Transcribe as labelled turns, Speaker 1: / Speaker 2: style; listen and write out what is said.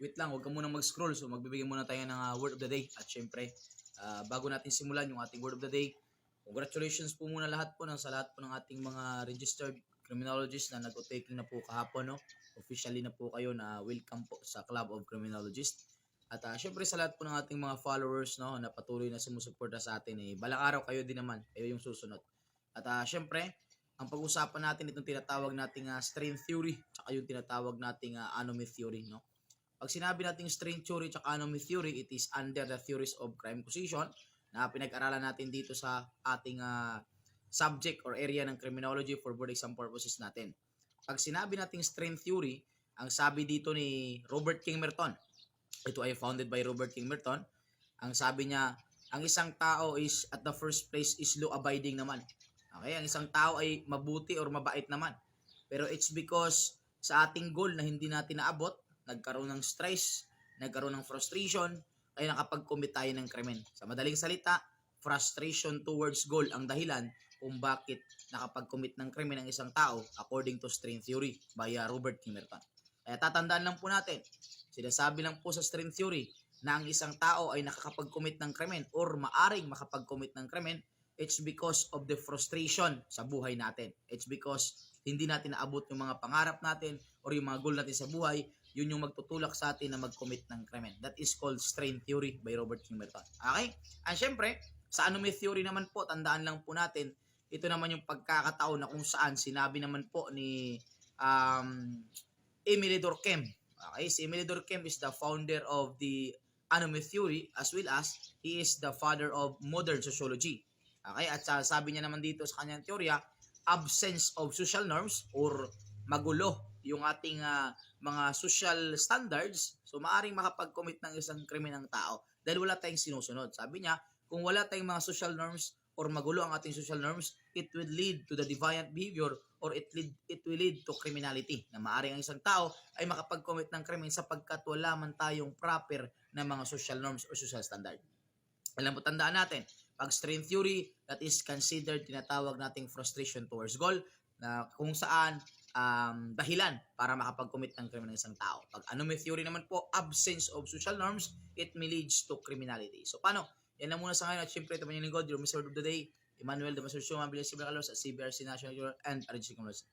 Speaker 1: wait lang, huwag ka munang mag-scroll. So magbibigay muna tayo ng word of the day. At syempre, bago natin simulan yung ating word of the day, congratulations po muna lahat po sa lahat po ng ating mga registered criminologists na nag-taking na po kahapon. No? Officially na po kayo na welcome po sa Club of Criminologists. At syempre sa lahat po ng ating mga followers no, na patuloy na sumusuporta sa atin, balang araw kayo din naman, kayo yung susunod. At syempre, ang pag-usapan natin itong tinatawag nating strain theory at yung tinatawag nating anomy theory. No? Pag sinabi nating strain theory at anomy theory, it is under the theories of crime causation na pinag-aralan natin dito sa ating subject or area ng criminology for board exam purposes natin. Pag sinabi nating strain theory, ang sabi dito ni Robert King Merton, ito ay founded by Robert King Merton, ang sabi niya, ang isang tao is at the first place is law-abiding naman. Okay, ang isang tao ay mabuti or mabait naman. Pero it's because sa ating goal na hindi natin naabot, nagkaroon ng stress, nagkaroon ng frustration, ay nakapag-commit tayo ng krimen. Sa madaling salita, frustration towards goal ang dahilan kung bakit nakapag-commit ng krimen ang isang tao according to strain theory by Robert King Merton. Kaya tatandaan lang po natin, sinasabi lang po sa strain theory na ang isang tao ay nakakapag-commit ng krimen or maaring makapag-commit ng krimen, it's because of the frustration sa buhay natin. It's because hindi natin naabot yung mga pangarap natin or yung mga goal natin sa buhay, yun yung magtutulak sa atin na mag-commit ng krimen. That is called strain theory by Robert King Merton. Okay? And syempre, sa anomy theory naman po, tandaan lang po natin, ito naman yung pagkakataon na kung saan sinabi naman po ni Emile Durkheim. Okay? Si Emile Durkheim is the founder of the anomy theory as well as he is the father of modern sociology. Okay? At sabi niya naman dito sa kanyang teorya, absence of social norms or magulo yung ating mga social standards, so maaring makapag-commit ng isang krimen ng tao dahil wala tayong sinusunod. Sabi niya, kung wala tayong mga social norms or magulo ang ating social norms, it will lead to the deviant behavior or it will lead to criminality. Na maaring ang isang tao ay makapag-commit ng krimen sapagkat wala man tayong proper na mga social norms or social standard. Alam mo, tandaan natin, pag strain theory, that is considered tinatawag nating frustration towards goal na kung saan dahilan para makapag-commit ng krimen ng isang tao. Pag anomy theory naman po, absence of social norms, it may leads to criminality. So paano? Yan lang muna sa ngayon at syempre ito man yung lingkod, your Mr. of the Day, Emmanuel Damasur Shuma, Bilis Sibra Carlos at CBRC National Journal and RG Commerce.